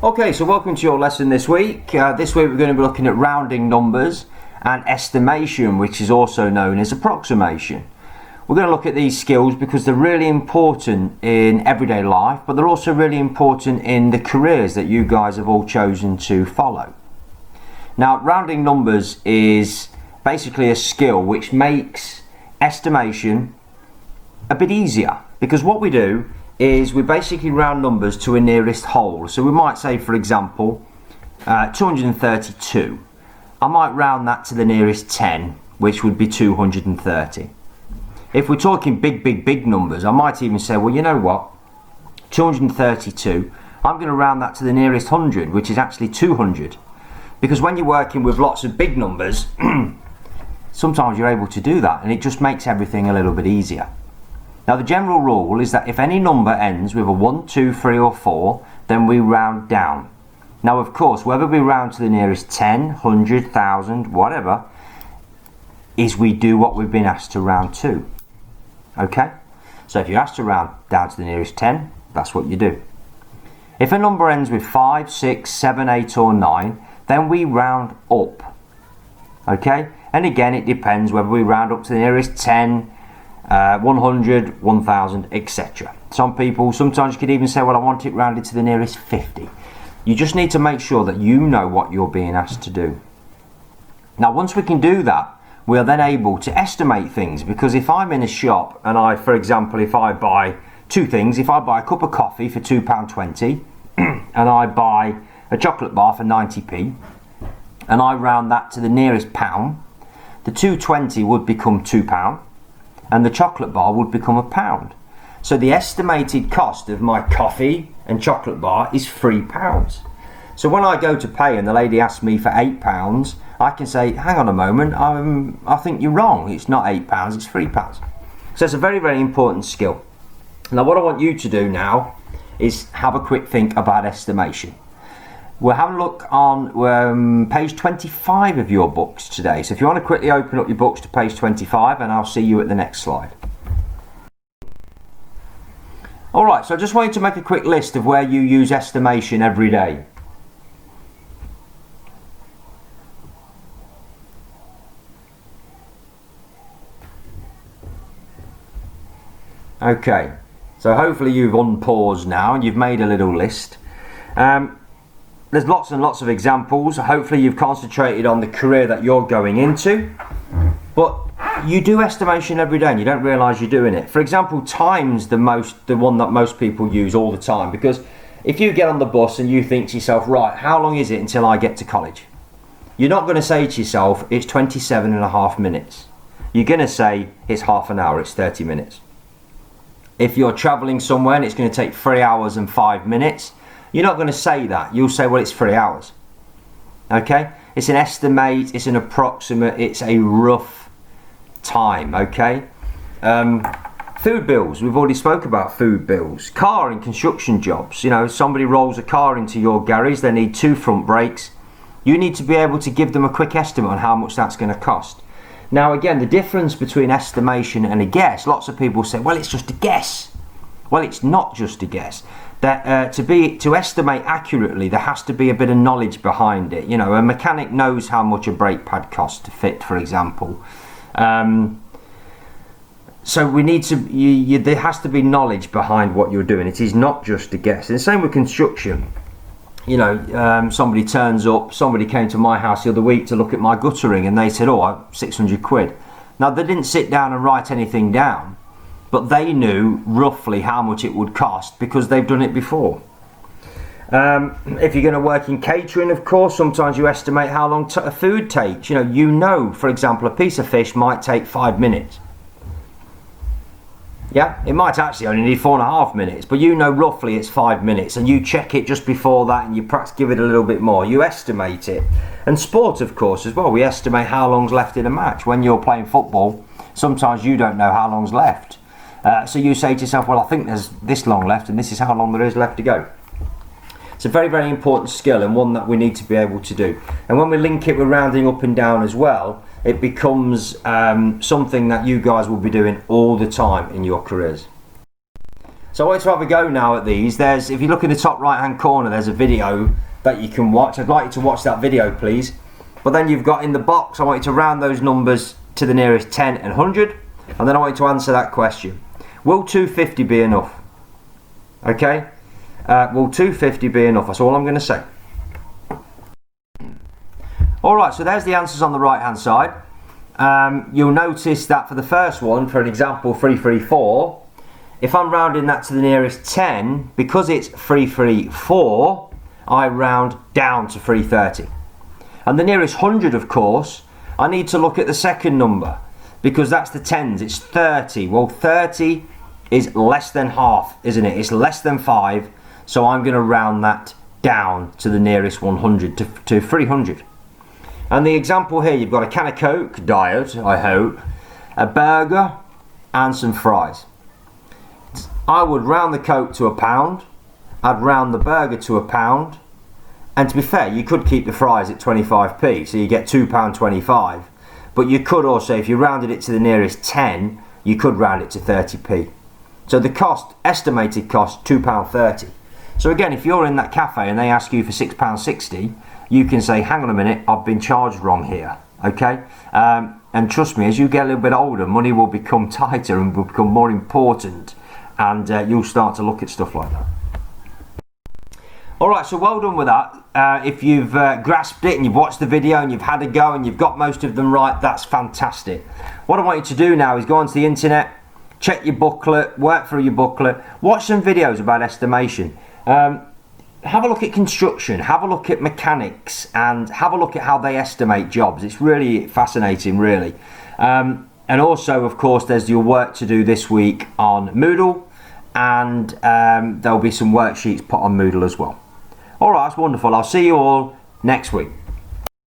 Okay, so welcome to your lesson this week. This week we're going to be looking at rounding numbers and estimation, which is also known as approximation. We're going to look at these skills because they're really important in everyday life, but they're also really important in the careers that you guys have all chosen to follow. Now, rounding numbers is basically a skill which makes estimation a bit easier, because what we do is we basically round numbers to a nearest whole. So we might say, for example, 232. I might round that to the nearest 10, which would be 230. If we're talking big numbers, I might even say, well, you know what, 232, I'm going to round that to the nearest 100, which is actually 200. Because when you're working with lots of big numbers, sometimes you're able to do that, and it just makes everything a little bit easier. Now, the general rule is that if any number ends with a 1, 2, 3 or 4, then we round down. Now, of course, whether we round to the nearest 10, 100, 1,000, whatever, is we do what we've been asked to round to. Okay? So if you're asked to round down to the nearest 10, that's what you do. If a number ends with 5, 6, 7, 8 or 9, then we round up. Okay? And again, it depends whether we round up to the nearest 10, 100, 1000, etc. Some people, sometimes you could even say, well, I want it rounded to the nearest 50. You just need to make sure that you know what you're being asked to do. Now, once we can do that, we are then able to estimate things, because if I'm in a shop and I, for example, if I buy two things, if I buy a cup of coffee for £2.20 and I buy a chocolate bar for 90p and I round that to the nearest pound, the 2.20 would become £2 and the chocolate bar would become £1. So the estimated cost of my coffee and chocolate bar is £3. So when I go to pay and the lady asks me for £8, I can say, hang on a moment, I think you're wrong, it's not £8, it's £3. So it's a very important skill. Now, what I want you to do now is have a quick think about estimation. We'll have a look on page 25 of your books today. So if you want to quickly open up your books to page 25, and I'll see you at the next slide. Alright, so I just wanted to make a quick list of where you use estimation every day. Okay, so hopefully you've unpaused now and you've made a little list. There's lots and lots of examples. Hopefully you've concentrated on the career that you're going into, but you do estimation every day and you don't realise you're doing it. For example, time's the one that most people use all the time, because if you get on the bus and you think to yourself, right, how long is it until I get to college? You're not going to say to yourself, it's 27.5 minutes. You're going to say, it's half an hour, it's 30 minutes. If you're travelling somewhere and it's going to take 3 hours and 5 minutes, you're not going to say that. You'll say, well, it's 3 hours. Okay? It's an estimate, it's an approximate, it's a rough time. Okay? Food bills. We've already spoke about food bills. Car and construction jobs. You know, somebody rolls a car into your garage, they need 2 front brakes. You need to be able to give them a quick estimate on how much that's going to cost. Now, again, the difference between estimation and a guess, lots of people say, well, it's just a guess. Well, it's not just a guess. That to estimate accurately, there has to be a bit of knowledge behind it. You know, a mechanic knows how much a brake pad costs to fit, for example. So we need to. There has to be knowledge behind what you're doing. It is not just a guess. And the same with construction. You know, somebody turns up. Somebody came to my house the other week to look at my guttering, and they said, "Oh, 600 quid." Now, they didn't sit down and write anything down, but they knew roughly how much it would cost because they've done it before. If you're going to work in catering, of course, sometimes you estimate how long a food takes. You know, for example, a piece of fish might take 5 minutes. Yeah, it might actually only need 4.5 minutes, but you know roughly it's 5 minutes, and you check it just before that and you perhaps give it a little bit more. You estimate it. And sport, of course, as well. We estimate how long's left in a match. When you're playing football, sometimes you don't know how long's left. So you say to yourself, well, I think there's this long left and this is how long there is left to go. It's a very important skill, and one that we need to be able to do. And when we link it with rounding up and down as well, it becomes something that you guys will be doing all the time in your careers. So I want to have a go now at these. If you look in the top right hand corner, there's a video that you can watch. I'd like you to watch that video, please. But then you've got in the box, I want you to round those numbers to the nearest 10 and 100, and then I want you to answer that question. Will 250 be enough? Okay? Will 250 be enough? That's all I'm going to say. Alright, so there's the answers on the right hand side. You'll notice that for the first one, for an example 334, if I'm rounding that to the nearest 10, because it's 334, I round down to 330. And the nearest 100, of course, I need to look at the second number, because that's the tens, it's 30. Well, 30 is less than half, isn't it? It's less than 5, so I'm going to round that down to the nearest 100, to 300. And the example here, you've got a can of Coke, diet, I hope, a burger, and some fries. I would round the Coke to £1, I'd round the burger to £1, and to be fair, you could keep the fries at 25p, so you get £2.25. But you could also, if you rounded it to the nearest 10, you could round it to 30p. So the cost, estimated cost, £2.30. So again, if you're in that cafe and they ask you for £6.60, you can say, hang on a minute, I've been charged wrong here, okay? And trust me, as you get a little bit older, money will become tighter and will become more important, and you'll start to look at stuff like that. Alright, so well done with that. If you've grasped it and you've watched the video and you've had a go and you've got most of them right, that's fantastic. What I want you to do now is go onto the internet, check your booklet, work through your booklet, watch some videos about estimation. Have a look at construction, have a look at mechanics, and have a look at how they estimate jobs. It's really fascinating, really. And also, of course, there's your work to do this week on Moodle, and there'll be some worksheets put on Moodle as well. Alright, that's wonderful. I'll see you all next week.